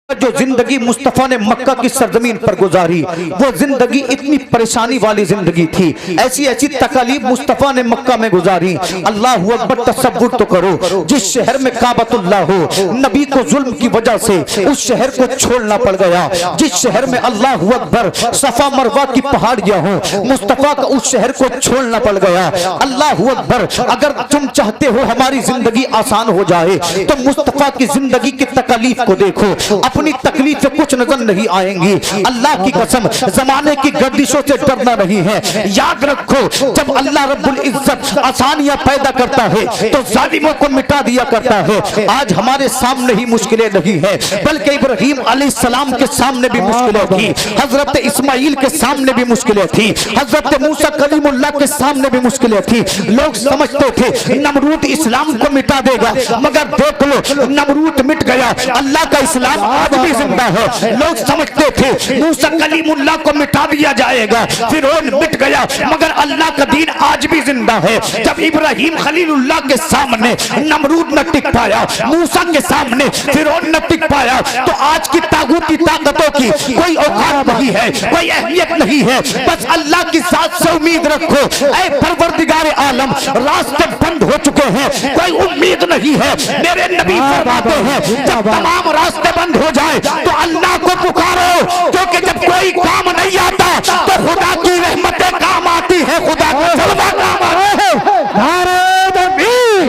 जो जिंदगी मुस्तफा ने मक्का की सरजमीन पर गुजारी, वो जिंदगी इतनी परेशानी वाली जिंदगी थी। ऐसी ऐसी तकलीफ मुस्तफा ने मक्का में गुजारी। अल्लाह अकबर, तसव्वुर तो करो, जिस शहर में काबतुल्लाह हो, नबी को जुल्म की वजह से उस शहर को छोड़ना पड़ गया। जिस शहर में अल्लाह अकबर सफा मरवा की पहाड़ियां हो, मुस्तफा का उस शहर को छोड़ना पड़ गया। अल्लाह अकबर, अगर तुम चाहते हो हमारी जिंदगी आसान हो जाए तो मुस्तफा की जिंदगी की तकलीफ को देखो, अपनी तकलीफ से कुछ नजर नहीं आएंगी। अल्लाह की कसम, जमाने की गर्दिशों से डरना नहीं है। याद रखो, जब अल्लाह रब्बुल इज्जत आसानियां पैदा करता है तो जालिमों को मिटा दिया करता है। आज हमारे सामने ही मुश्किलें नहीं है, बल्कि इब्राहीम अलैहिस्सलाम के सामने भी मुश्किलें थी, हजरत इस्माइल के सामने भी मुश्किलें थी, हजरत मूसा कलीमुल्लाह के सामने भी मुश्किलें थी। लोग समझते थे नमरूद इस्लाम को मिटा देगा, मगर देख लो नमरूद मिट गया, अल्लाह का इस्लाम आज भी जिंदा है। लोग समझते थे मूसा कलीमुल्लाह को मिटा दिया जाएगा, फिरौन मिट गया, मगर अल्लाह का दीन आज भी जिंदा है। जब इब्राहीम खलीलुल्लाह के सामने नमरूद न टिक पाया, मूसा के सामने फिरौन न टिक पाया, तो आज की तागूती ताकतों की कोई औकात नहीं है, कोई अहमियत नहीं है। बस अल्लाह की साथ से उम्मीद रखो। ऐ परवरदिगार आलम, रास्ते बंद हो चुके हैं, कोई उम्मीद नहीं है। मेरे नबी फरमाते हैं जब तमाम रास्ते बंद हो जाए तो अल्लाह को पुकारो, क्योंकि जब कोई काम नहीं आता तो खुदा की रहमतें काम आती है, खुदा का जलवा काम आता है। नारे तकबीर,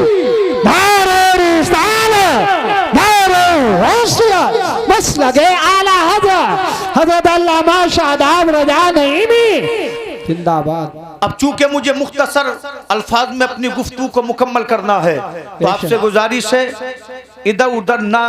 नारे रिसालत, नारे गौसियत, बस लगे आला हज़रत अल्लामा शादाब रज़ा नईमी जिंदाबाद। अब चूंकि मुझे मुख्तसर अल्फाज में अपनी गुफ्तगू को मुकम्मल करना है, तो आपसे गुजारिश है इधर उधर ना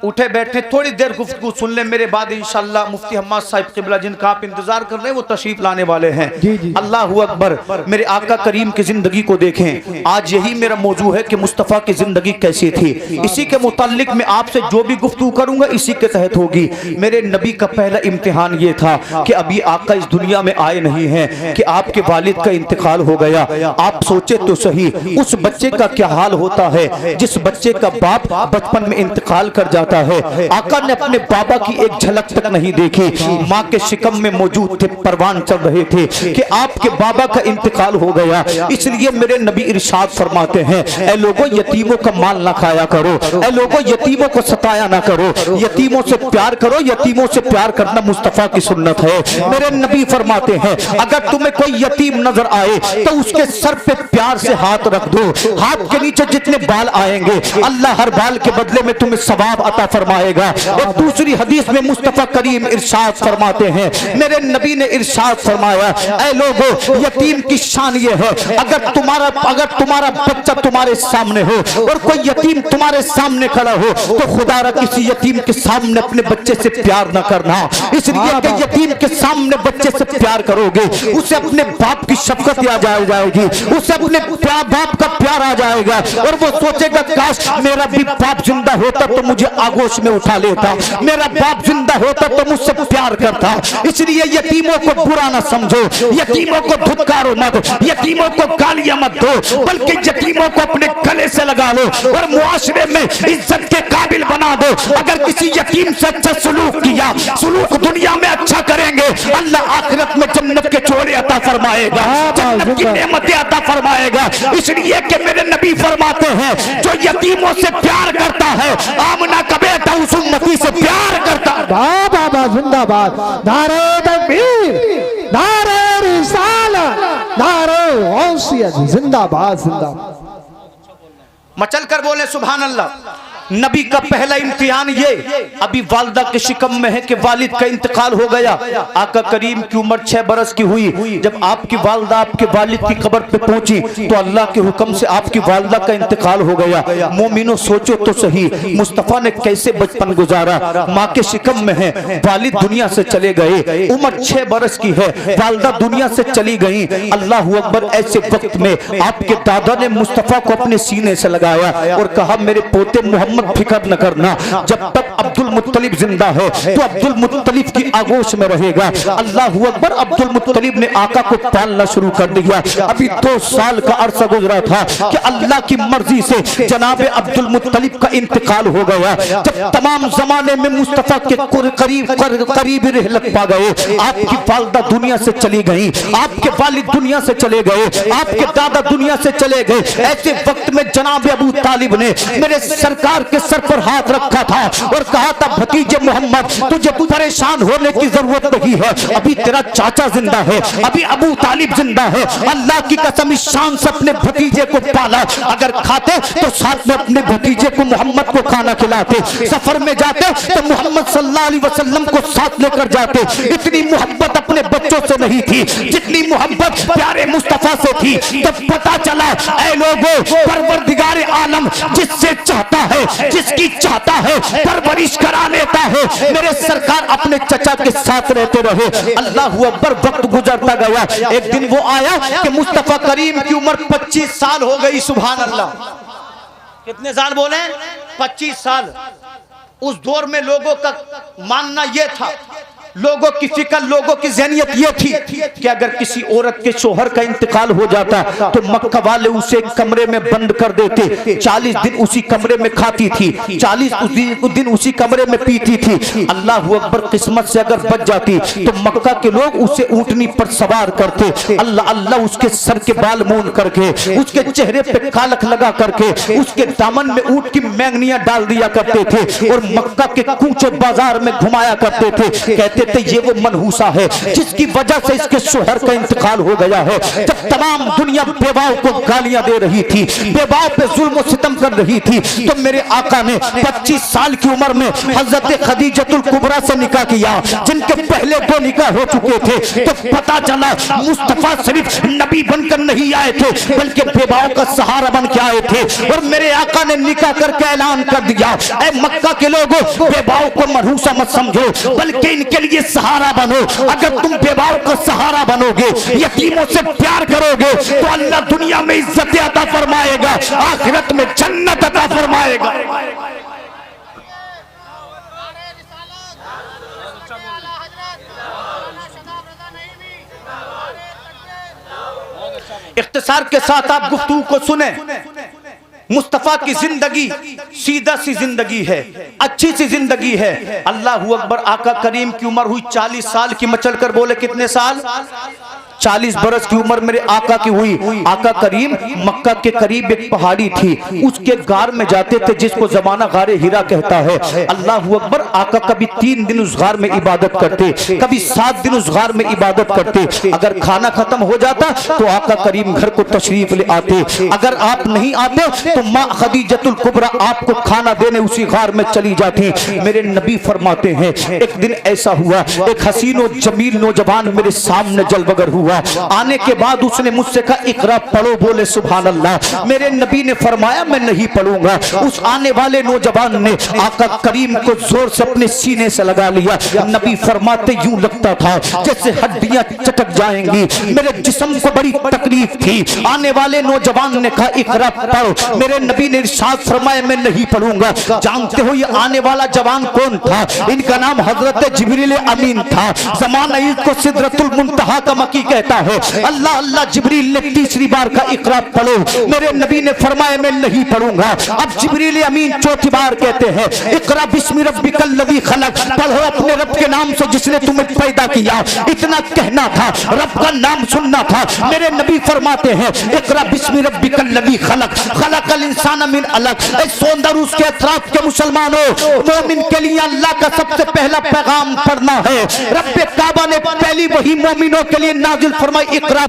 उठे बैठे, थोड़ी देर गुफ्तगू सुन ले। मेरे बाद इंशाअल्लाह मुफ्ती हम्माद साहिब क़िबला, जिनका आप इंतजार कर रहे हैं, वो तशरीफ लाने वाले हैं। अल्लाह अकबर, मेरे आका करीम की जिंदगी को देखें। आज यही मेरा मौजू है कि मुस्तफ़ा की जिंदगी कैसी थी। इसी के मुताल्लिक मैं आपसे जो भी गुफ्तगू करूंगा इसी के तहत होगी। मेरे नबी का पहला इम्तिहान ये था कि अभी आका इस दुनिया में आए नहीं है, कि आपके वालिद का इंतकाल हो गया। आप सोचे तो सही, उस बच्चे का क्या हाल होता है जिस बच्चे का बाप बचपन में इंतकाल कर जाता है। आका ने अपने बाबा की एक झलक तक नहीं देखी। माँ के शिकम में मौजूद थे, परवान चल रहे थे कि आपके बाबा का इंतकाल हो गया। इसलिए मेरे नबी इरशाद फरमाते हैं, ऐ लोगों यतीमों का माल ना खाया करो, ऐ लोगों यतीमों को सताया ना करो, यतीमों से प्यार करो। यतीमों से प्यार करना मुस्तफा की सुन्नत है। मेरे नबी फरमाते हैं, अगर तुम्हें कोई यतीम नजर आए तो उसके सर पे प्यार से हाथ रख दो। हाथ के नीचे जितने बाल आएंगे, अल्लाह हर बाल के बदले में तुम्हें सवाब अता फरमाएगा। और दूसरी हदीस में मुस्तफा करीम इरशाद फरमाते हैं, मेरे नबी ने इरशाद फरमाया, ऐ लोगों यतीम की शान ये है, अगर तुम्हारा बच्चा तुम्हारे सामने हो और कोई यतीम तुम्हारे सामने खड़ा हो तो खुदा किसी यतीम के सामने अपने बच्चे से प्यार न करना। इसलिए कि यतीम के सामने बच्चे से प्यार करोगे, उसे अपने बाप की शफकत याद आ जाएगी, उसे अपने बाप का प्यार आ जाएगा और वो सोचेगा काश मेरा भी बाप जिंदा होता तो मुझे आगोश में उठा लेता, मेरा बाप जिंदा होता तो मुझसे प्यार करता। इसलिए यतीमों को बुरा ना समझो, यतीमों को धुतकारो मत, यतीमों को गालियां मत दो, बल्कि यतीमों को अपने गले से लगा लो और मुआशरे में इज्जत के काबिल बना दो। अगर किसी यतीम से अच्छा सलूक किया, सलूक दुनिया में अच्छा करेंगे, अल्लाह आखिरत में जन्नत के चोरे अता फरमाएगा, जन्नत की नेमतें अता फरमाएगा। इसलिए कि मेरे नबी फरमाते हैं, जो यतीमों से प्यार करता है, आमना का बेटा उस उम्मती से प्यार करता है। बाबा जिंदाबाद, नारे तकबीर, नारे रिसालत, नारे गौसियत, जिंदाबाद जिंदाबाद। मचल कर बोले सुभान अल्लाह। नबी का पहला इम्तिहान ये अभी वालिदा के शिकम में है कि वालिद का इंतकाल हो गया। आका करीम की उम्र 6 बरस की हुई। जब आपकी वालिदा आपके वालिद की कब्र पे पहुंची तो अल्लाह के हुक्म से आपकी वालिदा का इंतकाल हो गया। मोमिनो सोचो तो सही, मुस्तफ़ा ने कैसे बचपन गुजारा। माँ के शिकम में है, वालिद दुनिया से चले गए, उम्र 6 बरस की है, वालिदा दुनिया से चली गई। अल्लाह अकबर, ऐसे वक्त में आपके दादा ने मुस्तफ़ा को अपने सीने से लगाया और कहा, मेरे पोते मोहम्मद मोहम्मद फिक्र न करना, जब तक अब्दुल मुत्तलिब जिंदा है तो अब्दुल मुत्तलिब की आगोश में रहेगा। अल्लाहू अकबर। अब्दुल मुत्तलिब ने आका को पालना शुरू कर दिया। अभी 2 साल का अरसा गुजरा था कि अल्लाह की मर्जी से जनाब अब्दुल मुत्तलिब का इंतकाल हो गया। जब तमाम जमाने में मुस्तफा के करीब रहलत पा गए, आपकी वालिदा दुनिया से चली गई, आपके वालिद दुनिया से चले गए, आपके दादा दुनिया से चले गए। ऐसे वक्त में जनाब अबू तालिब ने मेरे सरकार के सर पर हाथ रखा था और कहा था, भतीजे मोहम्मद तुझे परेशान होने की जरूरत नहीं है, अभी तेरा चाचा जिंदा है, अभी अबू तालिब जिंदा है। अल्लाह की कसम इस शान से अपने भतीजे को पाला। अगर खाते तो साथ में अपने भतीजे को मोहम्मद को खाना खिलाते, सफर में जाते तो मोहम्मद सल्लल्लाहु अलैहि वसल्लम को साथ लेकर जाते। इतनी मोहब्बत अपने बच्चों से नहीं थी जितनी मोहब्बत प्यारे मुस्तफा से थी। तब पता चला, ऐ लोगों, परवरदिगार आलम जिससे चाहता है, जिसकी चाहता है, परवरिश करा लेता है। मेरे सरकार अपने चचा के साथ रहते रहे। अल्लाहू अकबर। वक्त गुजरता गया। एक दिन वो आया कि मुस्तफा करीम की उम्र 25 साल हो गई। सुभान अल्लाह। कितने साल बोले? 25 साल। उस दौर में लोगों का मानना यह था, लोगों की फिक्र, लोगों की ज़हनियत ये थी कि अगर किसी औरत के शोहर का इंतकाल हो जाता तो मक्का वाले उसे एक कमरे में बंद कर देते। 40 दिन उसी कमरे में खाती थी, 40 दिन उसी कमरे में पीती थी। अल्लाह अकबर। किस्मत से अगर बच जाती तो मक्का के लोग उसे ऊंटनी पर सवार करते, अल्लाह अल्लाह उसके सर के बाल मूंद करके, उसके चेहरे पे कालख लगा करके, उसके दामन में ऊंट की मैंगनियां डाल दिया करते थे और मक्का के कूचे बाजार में घुमाया करते थे। कहते थे ये वो मनहूसा है जिसकी वजह से इसके शोहर का इंतकाल हो गया है। जब तमाम दुनिया बेवाओं को गालियां दे रही थी, बेवाओं पे जुल्म सितम कर रही थी, तो मेरे आका ने 25 साल की उम्र में हजरत खदीजतुल कुबरा से निकाह किया, जिनके पहले 2 निकाह हो चुके थे। तो पता चला मुस्तफा सिर्फ नबी बनकर नहीं आए थे बल्कि बेवाओं का सहारा बन के आए थे। और मेरे आका ने निकाह करके ऐलान कर दिया, ऐ मक्का के लोगों, बेवाओं को मनहूसा मत समझो बल्कि इनके लिए सहारा बनो। अगर तुम बेवाओं का सहारा बनोगे, यतीमों से प्यार करोगे तो अल्लाह दुनिया में इज्जत अता फरमाएगा, आखिरत में जन्नत अता फरमाएगा। इख्तिसार के साथ आप गुफ्तगू को सुने। मुस्तफा की जिंदगी सीधा सी जिंदगी है, अच्छी सी जिंदगी है। अल्लाहू अकबर। आका करीम की उम्र हुई 40 साल की। मचल कर बोले कितने साल? 40 बरस की उम्र मेरे आका की हुई। आका करीम मक्का के करीब एक पहाड़ी थी, उसके गार में जाते थे जिसको जमाना गारे हीरा कहता है। अल्लाहू अकबर। आका कभी 3 दिन उस गार में इबादत करते, कभी 7 दिन उस गार में इबादत करते। अगर खाना खत्म हो जाता तो आका करीम घर को तशरीफ ले आते। अगर आप नहीं आते तो माँ खदीजतुल कुबरा आपको खाना देने उसी गार में चली जाती। मेरे नबी फरमाते हैं, एक दिन ऐसा हुआ, एक हसीन और जमील नौजवान मेरे सामने जलवगर हुआ। आने के बाद उसने मुझसे कहा, इकरा पढ़ो। बोले सुभान अल्लाह। मेरे नबी ने फरमाया, मैं नहीं पढ़ूंगा। उस आने वाले नौजवान ने आका करीम को जोर से अपने सीने से लगा लिया। नबी फरमाते, यूं लगता था जैसे हड्डियां चटक जाएंगी। मेरे जिस्म को बड़ी तकलीफ थी। आने वाले नौजवान ने कहा, इकरा पढ़ो। मेरे नबी ने इरशाद फरमाया, मैं नहीं पढ़ूंगा। जानते हो ये आने वाला जवान कौन था? इनका नाम हजरत जिब्रील अमीन था। ज़माना इसको सिदरतुल मुंतहा का मकी कहता है। अल्लाह अल्लाह। जिब्रील ने 3री बार का इकरा पढ़ो। मेरे नबी ने फरमाया, मैं नहीं पढ़ूंगा। अब जिब्रील अमीन 4थी बार कहते हैं, इकरा बिस्मि रब्बिकल लज़ी खलक। पढ़ो अपने रब के नाम से जिसने तुम्हें पैदा किया। इतना कहना था, रब का नाम सुनना था। मेरे नबी फरमाते हैं, इकरा बिस्मि रब्बिकल लज़ी खलक, खलकल इंसान मिन अलक। सौंदर उसके अतराफ के मुसलमानों, मोमिन के लिए अल्लाह का सबसे पहला पैगाम पढ़ना है। रब्बे काबा ने पहली वही मोमिनों के लिए नाजिल फरमाई, इकरा।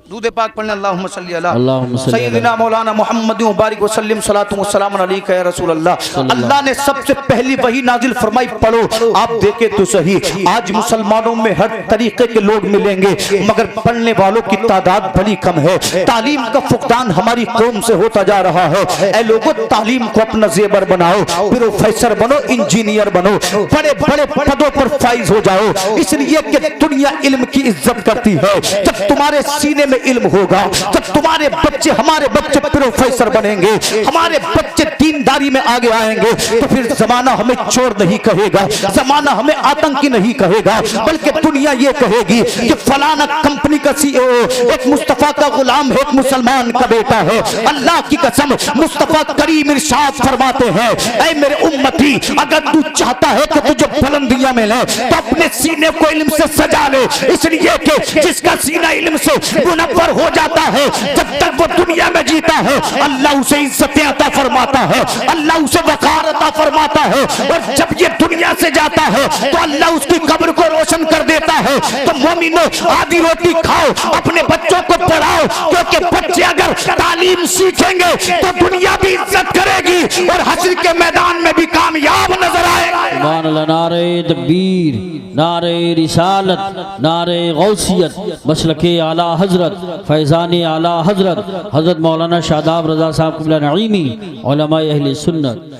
दूध पाक पढ़ने अल्लाहुम्मा सल्ली अला सय्यिदिना मौलाना मुहम्मद व बारिक व सल्लिम सलातु व सलाम अलैका या रसूल अल्लाह। अल्लाह ने सबसे पहली वही नाजिल फरमाई, पढ़ो। आप देखे तो सही, आज मुसलमानों में हर तरीके के लोग मिलेंगे मगर पढ़ने वालों की तादाद बड़ी कम है। तालीम का फुकदान हमारी कौम से होता जा रहा है। ऐ लोगों, तालीम को अपना जेवर बनाओ, प्रोफेसर बनो, इंजीनियर बनो, बड़े बड़े पदों पर फाइज हो जाओ, इसलिए कि दुनिया इल्म की इज्जत करती है। जब तुम्हारे सीने में इल्म होगा, जब तुम्हारे बच्चे हमारे बच्चे प्रोफेसर बनेंगे, हमारे बच्चे दीनदारी में आगे आएंगे, तो फिर जमाना हमें चोर नहीं कहेगा, जमाना हमें आतंकी नहीं कहेगा, बल्कि दुनिया ये कहेगी कि फलाना कंपनी का सीईओ एक मुस्तफा का गुलाम है, एक मुसलमान का बेटा है। अल्लाह की कसम मुस्तफा करीम इरशाद फरमाते हैं, ऐ मेरे उम्मती, अगर तू चाहता है कि तुझे बुलंदियां मिले तो अपने सीने को इल्म से सजा ले, इसलिए कि जिसका सीना इल्म से मुनव्वर हो जाता है, जब तक वो दुनिया में जीता है अल्लाह उसे इज्जतें अता फरमाता है, अल्लाह उसे वकार अता फरमाता है, और जब ये दुनिया से जाता है तो अल्लाह उसकी कब्र को रोशन कर देता है। तो मोमिनो, आधी रोटी खाओ, अपने बच्चों को पढ़ाओ, क्योंकि बच्चे अगर तालीम सीखेंगे तो दुनिया भी इज्जत करेगी और हश्र के मैदान में भी कामयाब नजर आएगा। सुभान अल्लाह। नारे तकबीर, नारे रिसालत, नारे गौसियत, मसलके आला हजरत, फैज़ान आला हजरत, हजरत मौलाना शादाब रजा साहब क़िबला नईमी, उलमाए अहले सुन्नत।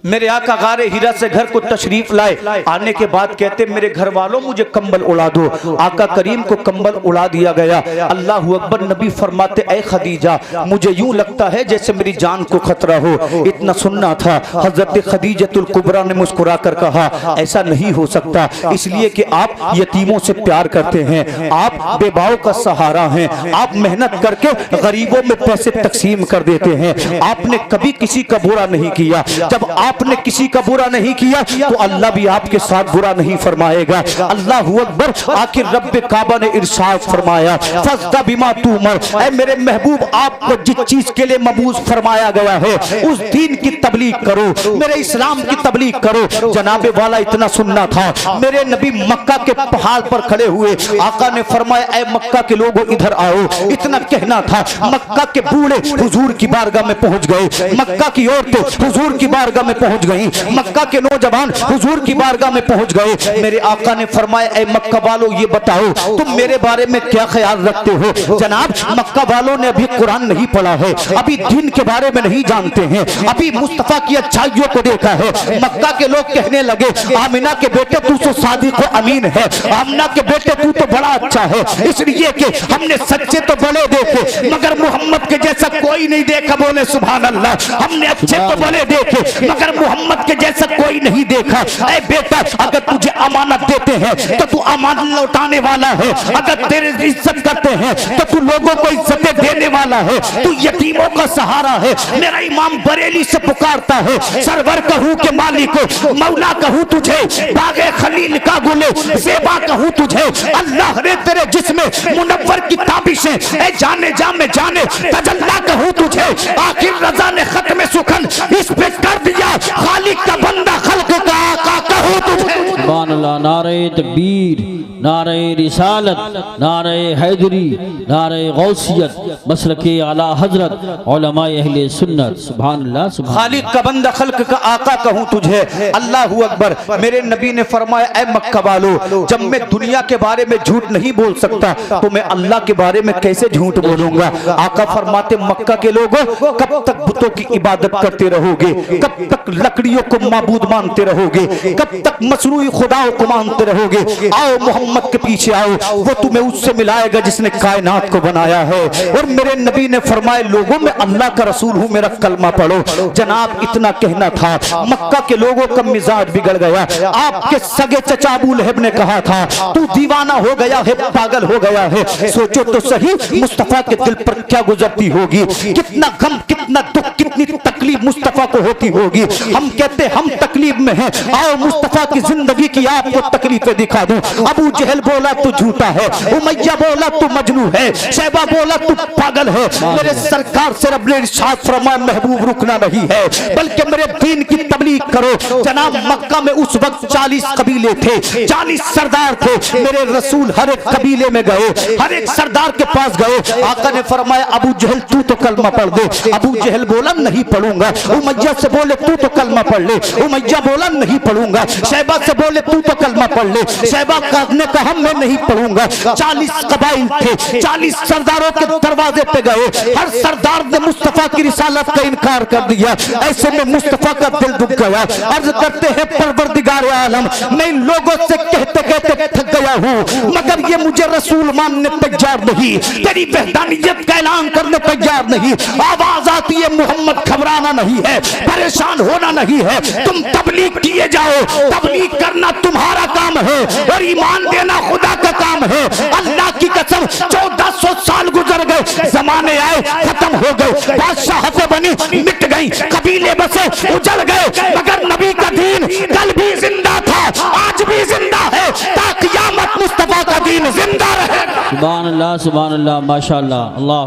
मेरे आका गारे हिरा से घर को तशरीफ लाए, आने के बाद कहते मेरे घर वालों मुझे कंबल उड़ा दो। आका करीम को कंबल उड़ा दिया गया। अल्लाह अकबर। नबी फरमाते ऐ खदीजा, मुझे यूं लगता है जैसे मेरी जान को खतरा हो। इतना सुनना था। हजरत खदीजतुल कुबरा ने मुस्कुरा कर कहा ऐसा नहीं हो सकता, इसलिए कि आप यतीमों से प्यार करते हैं, आप बेबाओं का सहारा हैं, आप मेहनत करके गरीबों में पैसे तकसीम कर देते हैं, आपने कभी किसी का बुरा नहीं किया। जब आपने किसी का बुरा नहीं किया तो अल्लाह भी आपके साथ बुरा नहीं फरमाएगा। अल्लाह अकबर। आखिर रब्बे काबा ने इरशाद फरमाया फस्दा बिमा तुमर, ऐ मेरे महबूब आपको जिस चीज के लिए मबूस फरमाया गया है उस दीन की तबलीग करो, मेरे इस्लाम की तबलीग करो। जनाबे वाला इतना सुनना था। मेरे नबी मक्का के पहाड़ पर खड़े हुए, आका ने फरमाया ऐ मक्का के लोगों इधर आओ। इतना कहना था। मक्का के बूढ़े हुजूर की बारगाह में पहुंच गए, मक्का की औरतें हुजूर की बारगाह में पहुंच गई, मक्का के नौजवान हुजूर की बारगाह में पहुंच गए। मेरे आका ने फरमाया ऐ मक्का वालों ये बताओ तुम मेरे बारे में क्या ख्याल रखते हो। जनाब मक्का वालों ने अभी कुरान नहीं पढ़ा है, अभी दीन के बारे में नहीं जानते हैं, अभी मुस्तफा की अच्छाइयों को देखा है। मक्का के लोग कहने लगे आमिना के बेटे तू तो सादिक व अमीन है, आमिना के बेटे तू तो बड़ा अच्छा है, इसलिए कि हमने सच्चे तो बड़े देखे मगर मोहम्मद के जैसा कोई नहीं देखा। बोले सुभान अल्लाह। हमने अच्छे तो बड़े देखे मगर मोहम्मद के जैसा कोई नहीं देखा। ऐ बेटा अगर तुझे अमानत देते हैं तो तू अमानत लौटाने वाला है, अगर तेरे इज्जत करते हैं तो तू लोगों को इज्जतें देने वाला है, तू यतीमों का सहारा है। मेरा इमाम बरेली से पुकारता है सरवर कहूँ के मालिक मौला कहूँ तुझे, बागे खलील का गुले सेबा कहूँ तुझे। अल्लाह ने तेरे जिस्म मुनव्वर की ताबिशें ऐ जाने जा में जाने तजल्ला कहूँ तुझे। आखिर रजा ने खत्म सुखन इस पे कर दिया, खालिक का बंदा खल्क का आका कहूँ तुझे। सुभान अल्लाह। नारे तकबीर, नारे रिसालत, नारे हैदरी, नारे गौसियत, मसलके आला हजरत, उलमाए अहले सुन्नत। सुभान अल्लाह। खालिक का बंदा खल्क का आका कहूँ तुझे। अल्लाह अकबर। मेरे नबी ने फरमाया ऐ मक्का वालों, जब मैं दुनिया के बारे में झूठ नहीं बोल सकता तो मैं अल्लाह के बारे में कैसे झूठ बोलूंगा। आका फरमाते मक्का के लोगों कब तक बुतों की इबादत करते रहोगे, कब तक लकड़ियों को माबूद मानते रहोगे, कब तक मसनूई खुदाओं को मानते रहोगे। आओ मोहम्मद के पीछे आओ, वो तुम्हें उससे मिलाएगा जिसने कायनात को बनाया है। और मेरे नबी ने फरमाया लोगों में अल्लाह का रसूल हूँ, मेरा कलमा पढ़ो। जनाब इतना कहना था। मक्का के लोगों का मिजाज बिगड़ गया। आपके सगे चचा अबू लहब ने कहा था तू दीवाना हो गया है, पागल हो गया है। सोचो तो सही मुस्तफा के दिल पर क्या गुजरती होगी, कितना गम, कितना दुख, कितनी तकलीफ मुस्तफा को होती होगी। हम कहते हम तकलीफ में हैं, आओ मुस्तफा की जिंदगी की आपको तकलीफें दिखा दूं। अबू जहल बोला तू झूठा है, उमैया बोला तू मजनू है, शैबा बोला तू पागल है। मेरे सरकार से रब ने इरशाद फरमाया महबूब रुकना नहीं है बल्कि मेरे दीन की तबलीग करो। जनाब मक्का में उस वक्त 40 कबीले थे, 40 सरदार थे। मेरे रसूल हर एक कबीले में गए, हर एक सरदार के पास गए। आका ने फरमाया अबू जहल तू तो कलमा पढ़ दे। अबू जहल बोला नहीं पढ़ूंगा। उमैया से बोले तू तो कलमा पढ़ ले। उमैया बोला नहीं पढ़ूंगा। शैबा से बोले तू तो कलमा पढ़ ले। शैबा ने कहा मैं नहीं पढ़ूंगा। 40 कबाइल थे, 40 सरदारों के दरवाजे पे गए। हर सरदार ने मुस्तफा की रिसालत का इनकार कर दिया। ऐसे में मुस्तफा का दिल दुख गया। अर्ज करते हैं परवरदिगार आलम, मैं इन लोगों से कहते कहते थक गया हूँ, मगर ये मुझे रसूल मानने तैयार नहीं, तेरी वहदानियत का ऐलान करने तैयार नहीं। आवाज आती है मोहम्मद घबराना नहीं है, परेशान होना नहीं है, तुम तबलीग किए जाओ, तबलीग करना तुम्हारा काम है और ईमान देना खुदा का काम है। अल्लाह की कसम 1400 साल गुजर गए, जमाने आए खत्म हो गए, बादशाहतें बनी मिट गई, कबीले बसे उजड़ गए, मगर नबी का दीन कल भी जिंदा था, आज भी जिंदा है, ता क़यामत मुस्तफा का दीन जिंदा रहेगा। सुभान अल्लाह, माशाअल्लाह, अल्लाह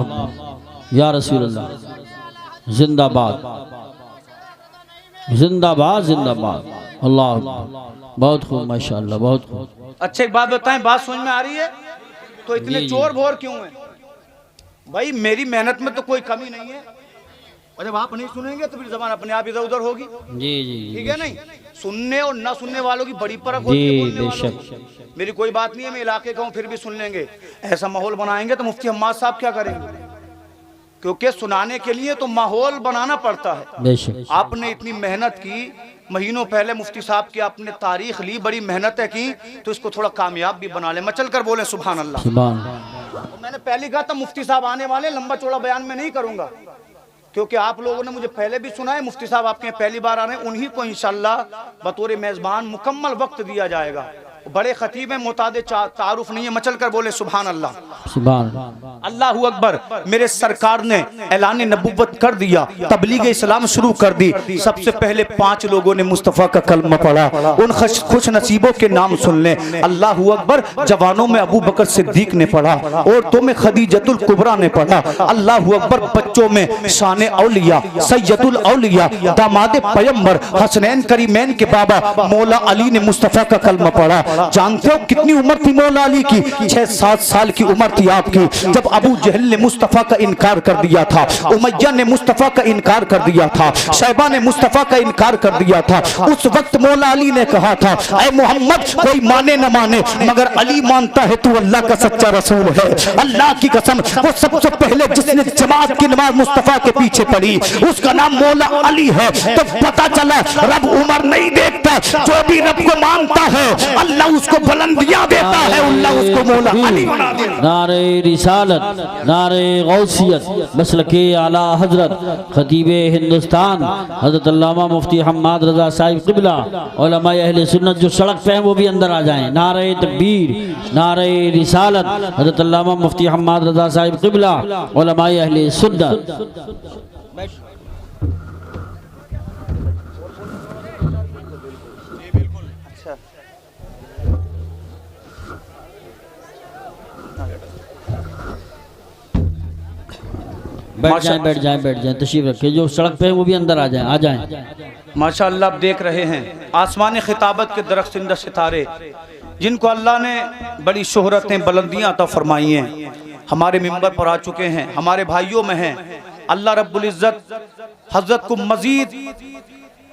या रसूल अल्लाह, जिंदाबाद जिंदाबाद जिंदाबाद, अल्लाह, बहुत खूब, माशाअल्लाह, बहुत खूब। अच्छा एक बात बताएं, बात समझ में आ रही है? तो इतने जी। चोर भोर क्यों हैं? भाई मेरी मेहनत में तो कोई कमी नहीं है, और जब आप नहीं सुनेंगे तो फिर जबान अपने आप इधर उधर होगी। जी जी ठीक है, नहीं सुनने और ना सुनने वालों की बड़ी फर्क होती है। जी, बोलने वालों बेशक। की। मेरी कोई बात नहीं है, मैं इलाके का हूँ फिर भी सुन लेंगे। ऐसा माहौल बनाएंगे तो मुफ्ती हम्माद साहब क्या करेंगे? क्योंकि सुनाने के लिए तो माहौल बनाना पड़ता है। बेशक। आपने इतनी मेहनत की, महीनों पहले मुफ्ती साहब की आपने तारीख ली, बड़ी मेहनत है की, तो इसको थोड़ा कामयाब भी बना ले। मचल कर बोले सुभान अल्लाह। सुभान। तो मैंने पहले कहा था मुफ्ती साहब आने वाले, लंबा चौड़ा बयान में नहीं करूंगा, क्योंकि आप लोगों ने मुझे पहले भी सुना है, मुफ्ती साहब आपके यहाँ पहली बार आ रहे हैं, उन्हीं को इंशाल्लाह बतौर मेजबान मुकम्मल वक्त दिया जाएगा। बड़े खतीब हैं, मुतादे तारुफ नहीं है। मचल कर बोले सुभान अल्लाह। सुभान अल्लाह अकबर। मेरे सरकार ने ऐलान नबुव्वत कर दिया, तबलीग इस्लाम शुरू कर दी। सबसे पहले 5 लोगों ने मुस्तफ़ा का कलमा पढ़ा। उन खुश नसीबों के नाम सुन लें। अल्लाह अकबर। जवानों में अबू बकर सिद्दीक ने पढ़ा, औरतों में खदीजतुल कुबरा ने पढ़ा। अल्लाह अकबर। बच्चों में शान औलिया सैयदुल औलिया दामाद पैगंबर हसनैन करीमैन के बाबा मौला अली ने मुस्तफ़ा का कलमा पढ़ा। जानते हो कितनी उम्र थी मौला अली की? 6-7 साल की उम्र थी आपकी जब अबू जहल ने मुस्तफ़ा का इनकार कर दिया था, उमैया ने मुस्तफ़ा का इनकार कर दिया था, शैबा ने मुस्तफ़ा का इनकार कर दिया था। उस वक्त मौला अली ने कहा था, ऐ मोहम्मद कोई माने न माने मगर अली मानता है तू अल्लाह का सच्चा रसूल है। अल्लाह की कसम वो सबसे पहले जिसने जमात की नमाज मुस्तफ़ा के पीछे पढ़ी उसका नाम मौला अली है। तो पता चला रब उम्र नहीं देखता, जो भी रब को मानता है अल्लाह उसको बुलंदियां देता है, अल्लाह उसको मौला अली बना देता है। नारे रिसालत, नारे गौसियत, मसलके आला हजरत खतीबे हिंदुस्तान हजरत अल्लामा मुफ्ती हम्माद रजा साहिब क़िबला, उलमाए अहले सुन्नत जो सड़क पे हैं वो भी अंदर आ जाएं। नारे तकबीर, नारे रिसालत, हजरत अल्लामा मुफ्ती हम्माद रजा साहिब क़िबला, उलमाए अहले सुन्नत। बैठ जाएं, बैठ जाएं, बैठ जाएं, तशरीफ रखें। जो सड़क पे है वो भी अंदर आ जाएं, आ जाएं। माशाअल्लाह आप देख रहे हैं आसमान खिताबत के दरख्त सितारे जिनको अल्लाह ने बड़ी शोहरतें बुलंदियां अता फरमाई हैं, हमारे मिंबर पर आ चुके हैं, हमारे भाइयों में हैं। अल्लाह रब्बुल इज्जत हजरत को मजीद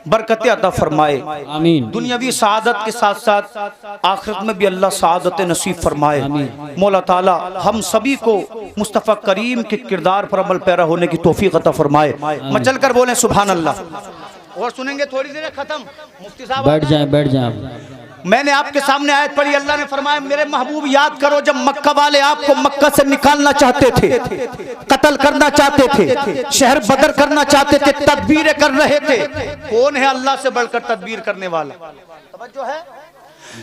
बरकतें अता फरमाए, आमीन। दुनियावी सआदत के साथ साथ आखिरत में भी अल्लाह सआदत नसीब फरमाए। मौला ताला हम सभी को मुस्तफ़ा करीम के किरदार पर अमल पैरा होने की तौफीक अता फरमाए। मचल कर बोलें सुभान अल्लाह। और सुनेंगे थोड़ी देर खत्म मुफ्ती साहब। बैठ जाएं, बैठ जाएं। मैंने आपके सामने आयत पढ़ी, अल्लाह ने फरमाया मेरे महबूब याद करो जब मक्का वाले आपको मक्का से निकालना चाहते थे, कत्ल करना चाहते थे, शहर बदर करना चाहते थे, तदबीरें कर रहे थे। कौन है अल्लाह से बढ़कर तदबीर करने वाला? तवज्जो है।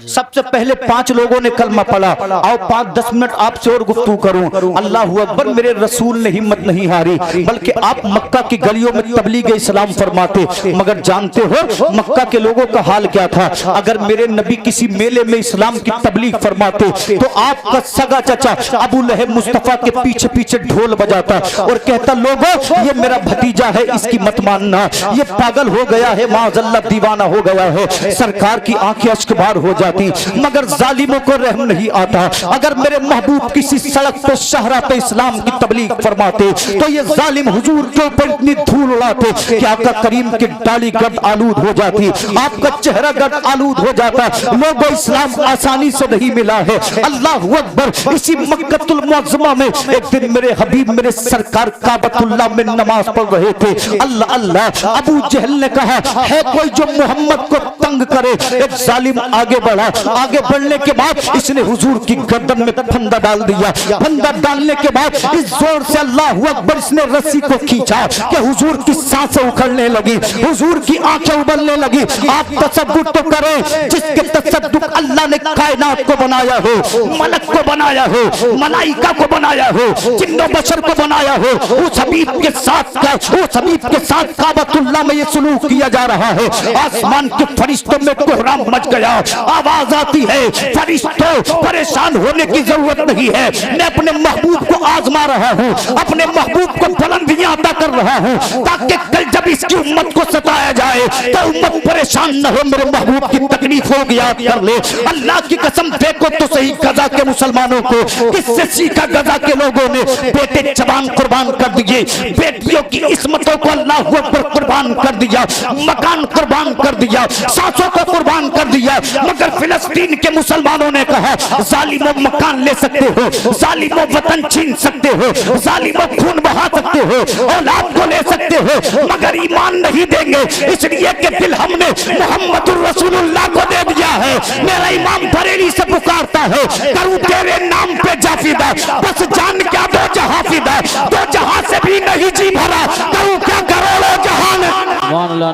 सबसे पहले 5 लोगों ने कलमा पढ़ा। आओ 5-10 मिनट आपसे और गुफ्तगू करूं। अल्लाह अकबर। मेरे रसूल ने हिम्मत नहीं हारी, बल्कि आप मक्का की गलियों में तबलीग इस्लाम फरमाते। मगर जानते हो मक्का के लोगों का हाल क्या था? अगर मेरे नबी किसी मेले में इस्लाम की तबलीग फरमाते तो आपका सगा चचा अबू लहब मुस्तफ़ा के पीछे पीछे ढोल बजाता और कहता लोगों ये मेरा भतीजा है, इसकी मत मानना, ये पागल हो गया है, माज़अल्लाह दीवाना हो गया है। सरकार की आंखें अश्कबार हो जाती, मगर जालिमों को रहम नहीं आता। अगर मेरे महबूब किसी सड़क पे शहरा पे इस्लाम की तबलीग फरमाते तो ये जालिम हुजूर के ऊपर इतनी धूल उड़ाते कि आका करीम की डाली गर्द आलूद हो जाती, आपका चेहरा गर्द आलूद हो जाता। लोगों इस्लाम आसानी से नहीं मिला है। अल्लाह अकबर। इसी मक्कतुल मुअज़्ज़मा में एक दिन मेरे हबीब मेरे सरकार काबतुल्लाह में नमाज पढ़ रहे थे। अल्लाह अल्लाह। अबू जहल ने कहा है कोई जो मोहम्मद को तंग करे। एक जालिम आगे बढ़ा। आगे बढ़ने के बाद इसने हुजूर की गर्दन में फंदा डाल दिया। फंदा डालने के बाद इस जोर से अल्लाह अकबर इसने रस्सी को खींचा कि हुजूर की सांसें उखड़ने लगी, हुजूर की आंखें उबलने लगी। आप तसव्वुर तो करें, जिसके तसद्दुक अल्लाह ने कायनात को बनाया हो, मलक को बनाया हो, मलाइका को बनाया हो, जिन्नो बशर को बनाया हो, उस हबीब के साथ काबतुल्लाह में ये सुलूक किया जा रहा है। आसमान के फरिश्तों में कोहराम मच गया, आवाज आती है, फरिश्तों परेशान होने की जरूरत नहीं है, मैं अपने महबूब को आजमा रहा हूँ, अपने महबूब को बुलंदियां अता कर रहा हूँ, ताकि कल जब इसकी उम्मत को सताया जाए तो उम्मत परेशान न हो, मेरे महबूब की तकलीफ हो गया कर ले। अल्लाह की कसम देखो तो सही, गजा के मुसलमानों को किससे सीखा? गजा के लोगों ने बेटे जवान कुर्बान कर दिए, बेटियों की इस्मतों को अल्लाह पर कुर्बान कर दिया, मकान कुर्बान कर दिया, सांसों को कुर्बान कर दिया। मगर फिलिस्तीन के मुसलमानों ने कहा, जालिमों मकान ले सकते हो, जालिमों वतन छीन सकते हो, जालिमों खून बहा सकते हो, औलाद को ले सकते हो, मगर ईमान नहीं देंगे, इसलिए कि दिल हमने मोहम्मदुर रसूलुल्लाह को दे दिया है। मेरा इमाम बरेली से पुकारता है, करूं तेरे नाम पे जाफिदा, बस जान क्या दो जहां फिदा, दो जहां से भी नहीं जी भरा, करूं क्या करोड़ों जहान।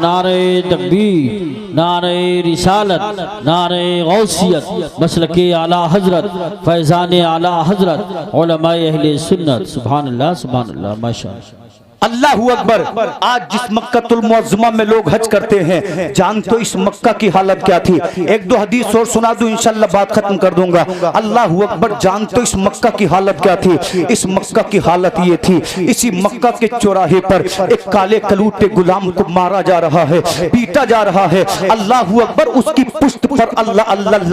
नारे तकबीर, नारे रिसालत, नारे गौसियत, मसलके आला हजरत, फैजान आला हजरत, उलमाए अहले सुन्नत। सुभान अल्लाह माशाअल्लाह। अल्लाहू अकबर। आज जिस मक्कातुल मुअज्जमा में लोग हज करते हैं, जान तो इस मक्का की हालत क्या थी? एक दो हदीस और सुना दूं, इंशाल्लाह बात खत्म कर दूंगा। अल्लाहू अकबर, जान तो इस मक्का की हालत क्या थी? इस मक्का की हालत ये थी, इसी मक्का के चौराहे पर एक काले कलूटे गुलाम को मारा जा रहा है, पीटा जा रहा है। अल्लाहू अकबर, उसकी पुश्त पर अल्लाह अल्लाह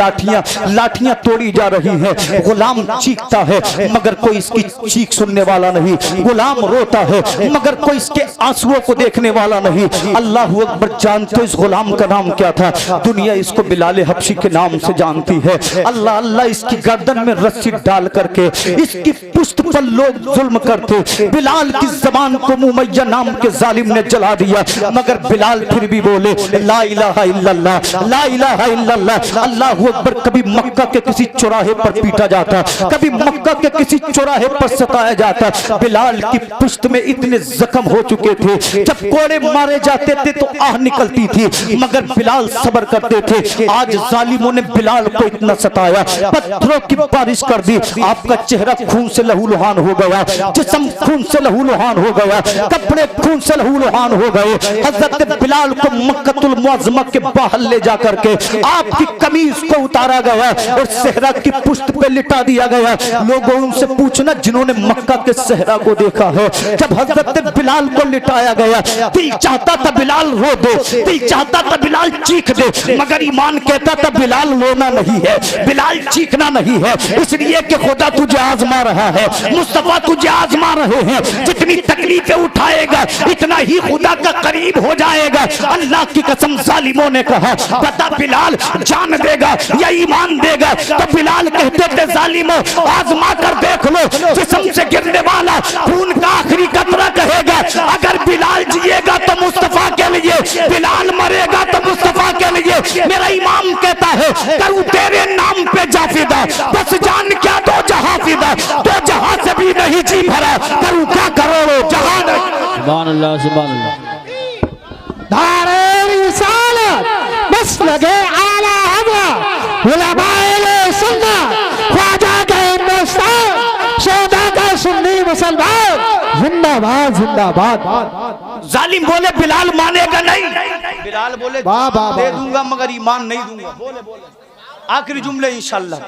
लाठियां तोड़ी जा रही हैं। गुलाम चीखता है मगर कोई इसकी चीख सुनने वाला नहीं, गुलाम रोता है मगर कोई इसके आंसुओं को देखने वाला नहीं। अल्लाह अकबर, जानते हो इस गुलाम का नाम क्या था? दुनिया इसको बिलाल हबशी के नाम से जानती है। अल्लाह अल्लाह, इसकी गर्दन में रस्सी डाल करके इसकी पुश्त पर लोग जुल्म करते। बिलाल की जबान को मुमय्या नाम के जालिम ने जला दिया, मगर बिलाल फिर भी बोले ला इलाहा इल्लल्लाह, ला इलाहा इल्लल्लाह। अल्लाह अकबर, कभी मक्का के किसी चौराहे पर पीटा जाता, कभी मक्का के किसी चौराहे पर सताया जाता। बिलाल की पुश्त में इतने जख्म हो चुके थे, जब कोड़े मारे जाते थे तो आह निकलती थी, मगर बिलाल सब्र करते थे। आज जालिमों ने बिलाल को इतना सताया, पत्थरों की बारिश कर दी, आपका चेहरा खून से लहूलुहान हो गया, जिस्म खून से लहूलुहान हो गया, कपड़े खून से लहूलुहान हो गए। हजरत बिलाल को मक्कातुल मुअज्जमा के बाहर ले जाकर के आपकी कमीज को उतारा गया और सहरा की पुश्त पे लिटा दिया गया। लोगों उनसे पूछना जिन्होंने मक्का के सहरा को देखा है, जब हजरत बिलाल को लिटाया गया, दिल चाहता था बिलाल रो दे, दिल चाहता था बिलाल चीख दे, मगर ईमान कहता था बिलाल रोना नहीं है, बिलाल चीखना नहीं है, इसलिए कि खुदा तुझे आजमा रहा है, मुस्तफा तुझे आजमा रहे हैं। जितनी तकलीफें उठाएगा इतना ही खुदा का करीब हो जाएगा। अल्लाह की कसम, जालिमों ने कहा बता बिलाल जान देगा या ईमान देगा? तो बिलाल कहते थे जालिमों, आजमा कर देख लो, जिस्म से गिरने वाला खून का आखिरी कतरा कहेगा अगर बिलाल जिएगा तो मुस्तफा के लिए, बिलाल मरेगा तो मुस्तफा के लिए। मेरा इमाम कहता है करूं तेरे नाम पे जाफिदा, बस जान क्या दो जहां फिदा, दो जहां से भी नहीं जी भरा, करूं क्या करोड़ों जहां। सुभान अल्लाह, सुभान अल्लाह। नारे रिसालत, बस लगे आला हजरत, उलमाए सुन्नत, ख्वाजा के हिंदुस्तान, शोधा का सुन्नी मुसलमान, जिंदाबाद जिंदाबाद। जालिम बोले बिलाल मानेगा नहीं, बिलाल बोले वाह, वाह, दे वाह। दूंगा मगर ईमान नहीं दूंगा। बोले आखिरी जुमले इंशाल्लाह।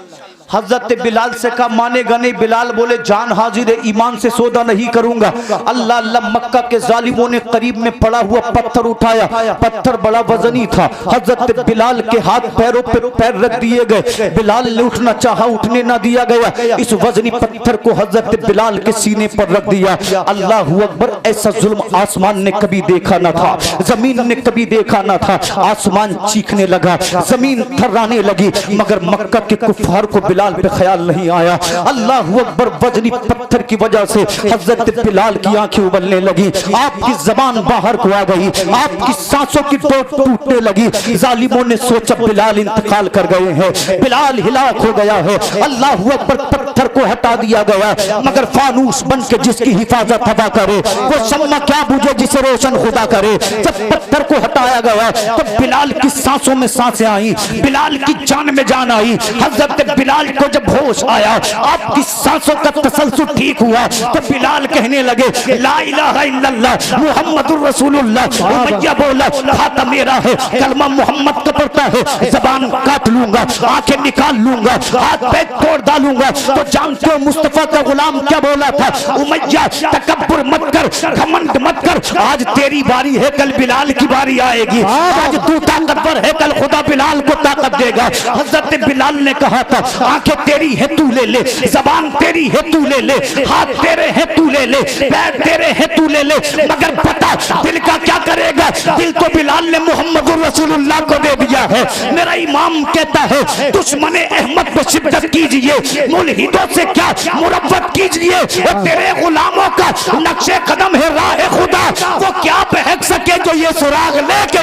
हजरत बिलाल से कहा मानेगा नहीं, बिलाल बोले जान हाजिर है, ईमान से सौदा नहीं करूंगा। अल्लाह अल्लाह, मक्का के जालिमों ने करीब में पड़ा हुआ पत्थर उठाया, पत्थर बड़ा वजनी था, हजरत बिलाल के हाथ पैरों पे पैर रख दिए गए। बिलाल ने उठना चाहा, उठने ना दिया गया। इस वजनी पत्थर को हजरत बिलाल के सीने पर रख दिया। अल्लाह अकबर, ऐसा जुल्म आसमान ने कभी देखा ना था, जमीन ने कभी देखा ना था। आसमान चीखने लगा, जमीन थर्राने लगी, मगर मक्का के कुफार को बिलाल पे ख्याल नहीं आया। अल्लाह अकबर, वजनी पत्थर की वजह से हजरत बिलाल की आंखें उबलने लगी, आपकी जबान बाहर को आ गई, आपकी सांसों की डोर टूटने लगी। जालिमों ने सोचा बिलाल इंतकाल कर गए हैं, बिलाल हिलाक हो गया है। अल्लाह अकबर, पत्थर को हटा दिया गया, मगर फानूस बन के जिसकी हिफाजत हवा करे वो शम्मा क्या बुझे जिसे रोशन खुदा करे। जब पत्थर को हटाया गया तो बिलाल की सांसों में सांसें आई, बिलाल की जान में जान आई। हजरत बिलाल को जब होश आया, आपकी सांसों का तसलसल ठीक हुआ तो बिलाल कहने लगे ला इलाहा इल्लल्लाह मुहम्मदुर रसूलुल्लाह। उमैया बोला खाता मेरा है, कलमा मोहम्मद का पढ़ता है, जबान काट लूंगा, आंखें निकाल लूंगा, हाथ पैर तोड़ डालूंगा। तो जानते हो मुस्तफा का गुलाम क्या बोला था? उमैया तकब्बुर मत कर, घमंड मत कर, आज तेरी बारी है, कल बिलाल की बारी आएगी। आज तू ताकतवर है, कल खुदा बिलाल को ताकत देगा। हजरत बिलाल ने कहा था आंखें तेरी है तू ले ले, जबान तेरी है तू ले ले, हाथ तेरे है तू ले ले, पैर तेरे है तू ले ले, मगर पता दिल का क्या करेगा? दिल तो बिलाल ने मोहम्मद रसूलुल्लाह को दे दिया है। मेरा इमाम कहता है दुश्मने अहमद पे शिद्दत कीजिए, मुल्हिदों से क्या मुरव्वत कीजिए, तेरे गुलामों का नक्शे कदम है राह खुदा, वो क्या बहक सके जो ये सुराग लेके।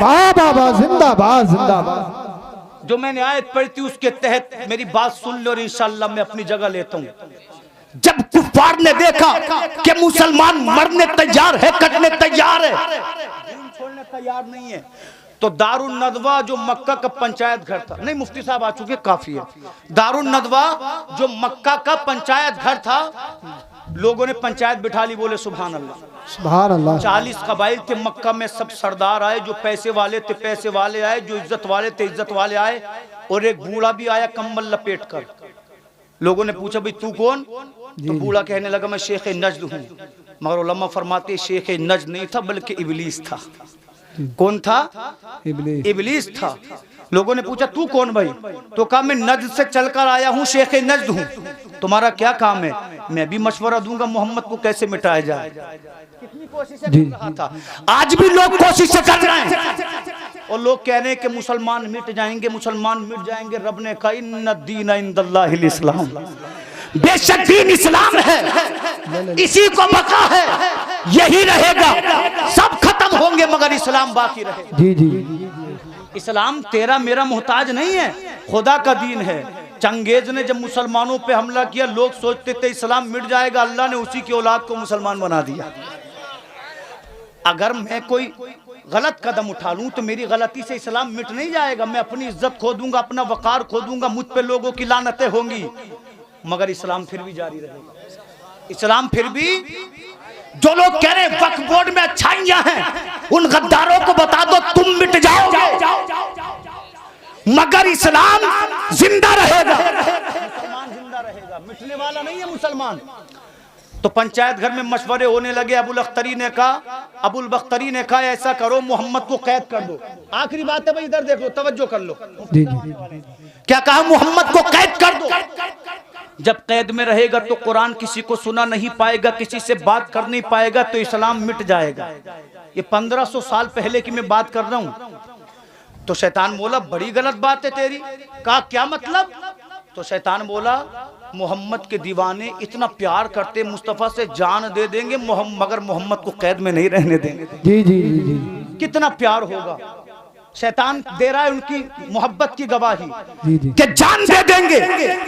वाह वाह वाह, जिंदाबाद जिंदाबाद। जो मैंने आयत पढ़ी थी उसके तहत मेरी बात सुन लो और इंशाअल्लाह मैं अपनी जगह लेता हूँ। जब कुफार ने देखा कि मुसलमान मरने तैयार है, कटने तैयार है, छोड़ने तैयार नहीं है, तो दारुल नदवा जो मक्का का पंचायत घर था, नहीं मुफ्ती साहब आ चुके काफी है, दारुल नदवा जो मक्का का पंचायत घर था, लोगों ने पंचायत बिठा ली, बोले सुभान अल्लाह सुभान अल्लाह। 40 कबाइल थे मक्का में, सब सरदार आए, जो पैसे वाले थे पैसे वाले आए, जो इज्जत वाले थे इज्जत वाले आए, और एक बूढ़ा भी आया कम्बल लपेट कर। लोगों ने पूछा भाई तू कौन? तो बूढ़ा कहने लगा मैं शेख नज्द हूँ, मगर उलमा फरमाते शेख नज्द नहीं था बल्कि इबलीस था। कौन था? इबलीस था। लोगों ने पूछा तू कौन भाई? तो कहा मैं नज्द से चलकर आया हूँ, शेख नज्द हूँ, तुम्हारा क्या काम है? मैं भी मशवरा दूंगा मोहम्मद को कैसे मिटाया जाए। कितनी कोशिशें कर रहा था, आज भी लोग कोशिशें कर रहे हैं, और लोग कह रहे हैं कि मुसलमान मिट जाएंगे, मुसलमान मिट जाएंगे। रब ने कहा इन्ना दीन इंदल्लाहिल इस्लाम, बेशक दीन इस्लाम है, इसी को बका है, यही रहेगा, सब खत्म होंगे मगर इस्लाम बाकी रहेगा। जी जी, इस्लाम तेरा मेरा मोहताज नहीं है, खुदा का दीन है। चंगेज ने जब मुसलमानों पे हमला किया, लोग सोचते थे इस्लाम मिट जाएगा, अल्लाह ने उसी की औलाद को मुसलमान बना दिया। अगर मैं कोई गलत कदम उठा लूं तो मेरी गलती से इस्लाम मिट नहीं जाएगा, मैं अपनी इज्जत खो दूंगा, अपना वकार खो दूंगा, मुझ पे लोगों की लानतें होंगी, मगर इस्लाम फिर भी जारी रहेगा। इस्लाम फिर भी, जो लोग कह रहे हैं वक्फ बोर्ड में अच्छाइयां हैं, उन गद्दारों को बता दो तुम मिट जाओगे, मगर इस्लाम जिंदा रहेगा। मुसलमान जिंदा रहेगा, मिटने वाला नहीं है मुसलमान। तो पंचायत घर में मशवरे होने लगे। अबुल बख्तरी ने कहा ऐसा करो मोहम्मद को कैद कर दो। आखिरी बात है भाई, इधर देख लो, तवज्जो कर लो। जी जी, क्या कहा? मोहम्मद को कैद कर दो। जब कैद में रहेगा तो कुरान किसी को सुना नहीं पाएगा, किसी से बात कर नहीं पाएगा, तो इस्लाम मिट जाएगा। ये 1500 साल पहले की मैं बात कर रहा हूं। तो शैतान बोला बड़ी गलत बात है तेरी। कहा क्या मतलब? तो शैतान बोला मोहम्मद के दीवाने इतना प्यार करते, मुस्तफ़ा से जान दे देंगे मगर मोहम्मद को कैद में नहीं रहने देंगे। जी जी जी, कितना प्यार होगा। शैतान दे रहा है उनकी मोहब्बत की गवाही कि जान दे देंगे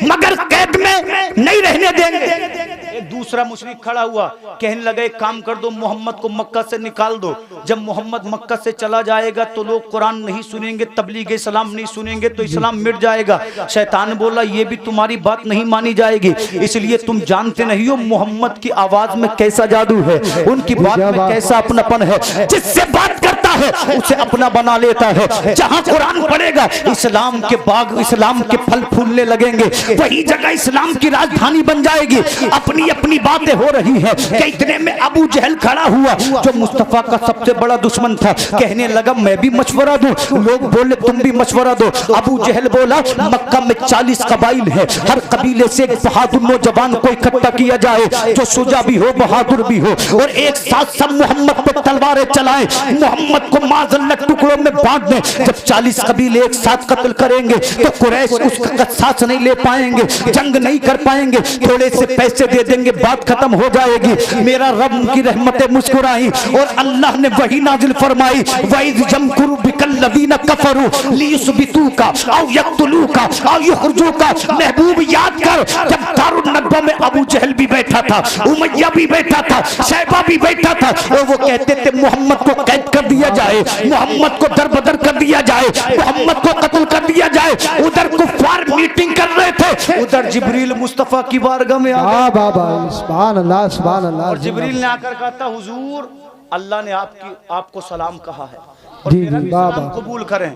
मगर कैद में नहीं रहने देंगे। एक दूसरा मुशरिक खड़ा हुआ, कहने लगा एक काम कर दो, मोहम्मद को मक्का से निकाल दो। जब मोहम्मद मक्का से चला जाएगा तो लोग कुरान नहीं सुनेंगे, तबलीग इस्लाम नहीं सुनेंगे, तो इस्लाम मिट जाएगा। शैतान बोला ये भी तुम्हारी बात नहीं मानी जाएगी, इसलिए तुम जानते नहीं हो मोहम्मद की आवाज में कैसा जादू है, उनकी बात में कैसा अपनापन है। जिससे बात करता है उसे अपना बना लेता है। जहां कुरान पढ़ेगा इस्लाम के बाग, इस्लाम के फल फूलने लगेंगे, वही जगह इस्लाम की राजधानी बन जाएगी। अपनी अपनी बातें हो रही हैं कि इतने में अबू जहल खड़ा हुआ जो मुस्तफा का सबसे बड़ा दुश्मन था। कहने लगा मैं भी मशवरा दूं। लोग बोले तुम भी मशवरा दो। अबू जहल बोला मक्का में 40 कबाइल है, हर कबीले से एक बहादुर नौजवान को इकट्ठा किया जाए जो सुजा भी हो, बहादुर भी हो, और एक साथ सब मोहम्मद पर तलवारें चलाएं, मोहम्मद को माज़ल्लत टुकड़ों टुकड़ों में बांट दें। जब 40 कबीले एक साथ कत्ल करेंगे तो कुरैश उसका साथ नहीं ले पाएंगे, जंग नहीं कर पाएंगे, थोड़े से पैसे दे देंगे, बात खत्म हो जाएगी। मेरा रब की रहमतें मुस्कुराई और अल्लाह ने वही नाजिल फरमाई, वइज़ यमकुरु बिकल लज़ीना कफरू लियुस्बितूका औ यक़्तुलूका औ युख़रिजूका। महबूब याद कर, जब दारुन नद्वा में अबू जहल भी बैठा था, उमैया भी बैठा था, शैबा भी बैठा था, और वो कहते थे मोहम्मद को कैद कर दिया जाए, मोहम्मद को दरबदर कर दिया जाए, मोहम्मद को कत्ल कर दिया जाए। उधर कुफार मीटिंग कर रहे थे, उधर जिब्रील मुस्तफा की बारगाह में आ गए। बाबा सुभान अल्लाह सुभान अल्लाह। और जिब्रील ने आकर कहा था, हुजूर अल्लाह ने आपको सलाम कहा है और जी, मेरा जी, भी वाह, सलाम वाह। कबूल करें।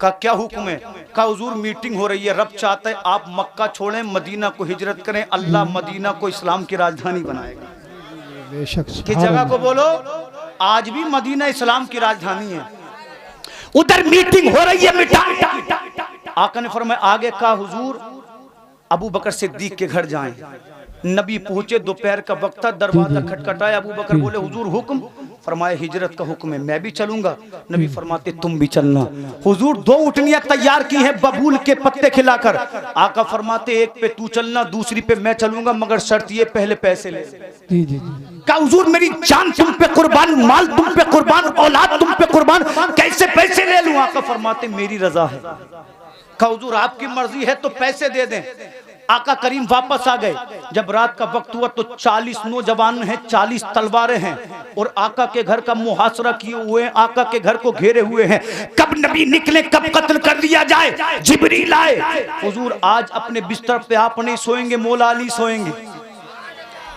का क्या हुक्म है? का हुजूर मीटिंग हो रही है, रब चाहता है आप मक्का छोड़ें, मदीना को हिजरत करें, अल्लाह मदीना को इस्लाम की राजधानी बनाएगा। बेशक किस जगह को बोलो? आज भी मदीना इस्लाम की राजधानी है। उधर मीटिंग हो रही है, मिटा आका ने फरमाया, आगे का हुजूर अबू बकर सिद्दीक के घर जाएं। नबी पहुंचे, दोपहर का वक्त था, दरवाजा खटखटाया, अबू बकर बोले हुजूर हुक्म। फरमाया हिजरत का हुक्म है, मैं भी चलूंगा। नबी फरमाते तुम भी चलना। हुजूर 2 ऊँटनियां तैयार की हैं बबूल के पत्ते खिलाकर। आका फरमाते एक पे तू चलना, दूसरी पे मैं चलूंगा, मगर शर्त ये पहले पैसे ले। जी जी जी। का हुजूर मेरी जान तुम पे कुर्बान, माल तुम पे कुर्बान, औलाद तुम पे कुर्बान, कैसे पैसे ले लूं? आका फरमाते मेरी रजा है। का हुजूर आपकी मर्जी है तो पैसे दे दें। आका करीम वापस आ गए। जब रात का वक्त हुआ तो 40 नौजवान हैं, 40 तलवारें हैं और आका के घर का मुहासरा किए हुए हैं, आका के घर को घेरे हुए हैं। कब नबी निकले, कब कत्ल कर दिया जाए। जिब्रील आए, हुजूर आज अपने बिस्तर पे आप नहीं सोएंगे, मौला अली सोएंगे।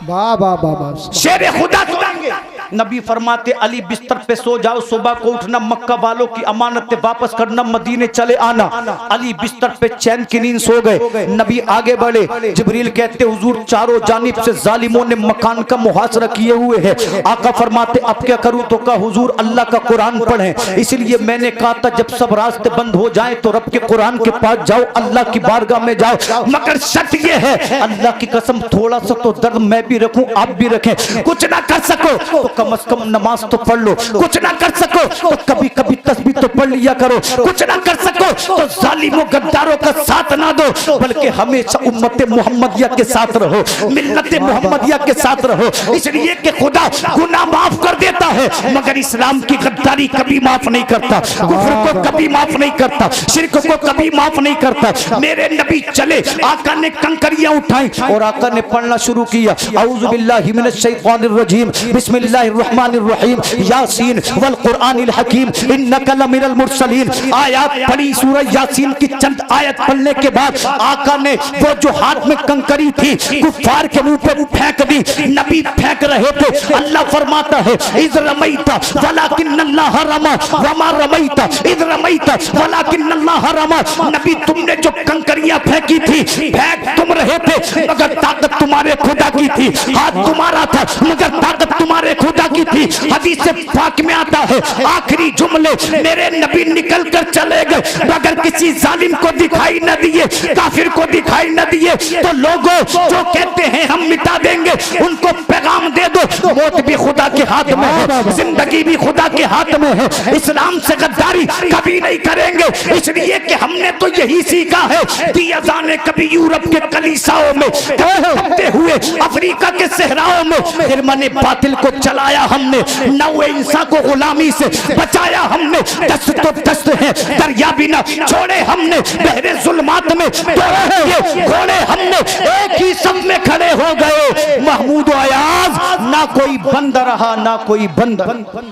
बाबा बाबा शेर खुदा सोएंगे। नबी फरमाते अली बिस्तर पे सो जाओ, सुबह को उठना, मक्का वालों की अमानतें वापस करना, मदीने चले आना। अली बिस्तर पे चैन की नींद सो गए। नबी आगे बढ़े, जिब्रील कहते हुजूर चारों जानिब से जालिमों ने मकान का मुहासरा किए हुए हैं। आका फरमाते अब क्या करूं? तो कहा हुजूर अल्लाह का कुरान पढ़ें। इसलिए मैंने कहा था जब सब रास्ते बंद हो जाएं तो रब के कुरान के पास जाओ, अल्लाह की बारगाह में जाओ। मगर शर्त ये है, अल्लाह की कसम थोड़ा सा तो दर्द मैं भी रखूं, आप भी रखें। कुछ ना कर सको तो कम से कम नमाज तो पढ़ लो, कुछ ना कर सको तो कभी कभी तस्बीह तो पढ़ लिया करो, कुछ ना कर सको तो जालिमों गद्दारों का साथ ना दो, बल्कि हमेशा उम्मत मुहम्मदिया के साथ रहो, मिल्लत मुहम्मदिया के साथ रहो। इसलिए कि खुदा गुनाह माफ कर देता है मगर इस्लाम की गद्दारी कभी माफ नहीं करता, कुफ्र को कभी माफ नहीं करता, शिर्क को कभी माफ नहीं करता। मेरे नबी चले, आका ने कंकरियां उठाई और आका ने पढ़ना शुरू किया, औज़ु बिल्लाहि मिनश शैतानिर रजीम, बिस्मिल्लाहिर रहमानिर रहीम, यासीन वल कुरआनिल हकीम, इन्नका लमिनल मुरसलीन। आयत पढ़ी, सूरह यासीन की चंद आयत पढ़ने के बाद आका ने वो जो हाथ में कंकरी थी कुफार के मुंह पे फेंक दी। नबी फेंक रहे थे, अल्लाह फरमाता है is रमैता वलाकिन्नल्लाह Rama Verma रमैता is रमैता वलाकिन्नल्लाह Rama. नबी तुमने जो कंकरियां फेंकी थी, फेंक तुम रहे थे मगर ताकत तुम्हारे खुदा की थी, हाथ तुम्हारा था मगर ताकत तुम्हारे खुदा की थी। हदीस पाक में आता है आखिरी जुमले मेरे नबी निकल कर चले गए मगर किसी जालिम को दिखाई न दिए, काफिर को दिखाई न दिए। तो लोगों जो कहते हैं हम मिटा देंगे, उनको पैगाम दे दो, मौत भी खुदा के हाथ में है, जिंदगी भी खुदा के हाथ में है। इस्लाम से गद्दारी कभी नहीं करेंगे, इसलिए कि हमने तो यही सीखा है। दिया जाने कभी यूरोप के कलीसाओं में, कभी हुए अफ्रीका के सहराओं में, फिर मने बातिल को चलाया हमने, नौ इंसान को गुलामी से बचाया हमने। दस्त तो दस्त है, दरिया भी ना छोड़े हमने, बहरे जुल्मात में ये घोड़े हमने एक ही सब में खड़े हो गए। महमूद अयाज ना कोई बंद रहा ना कोई बंद।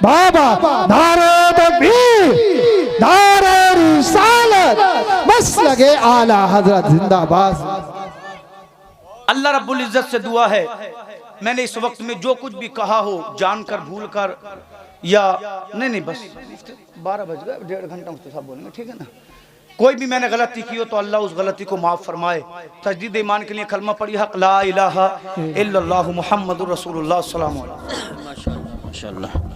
बाबा नारे तकबीर, नारे रिसालत, बस लगे आला हजरत जिंदाबाद। अल्लाह रब्बुल इज्जत से दुआ है, मैंने इस वक्त में जो कुछ भी कहा हो जानकर भूल कर या नहीं बस 12 बज गए, 1.5 घंटा उसके साथ बोलेंगे, ठीक है ना। कोई भी मैंने गलती की हो तो अल्लाह उस गलती को माफ फरमाए। तजदीद ईमान के लिए कलमा पढ़ी, हक ला इलाहा इल्लल्लाहु मुहम्मदुर रसूलुल्लाह सल्लल्लाहु अलैहि वसल्लम। माशाअल्लाह माशाअल्लाह।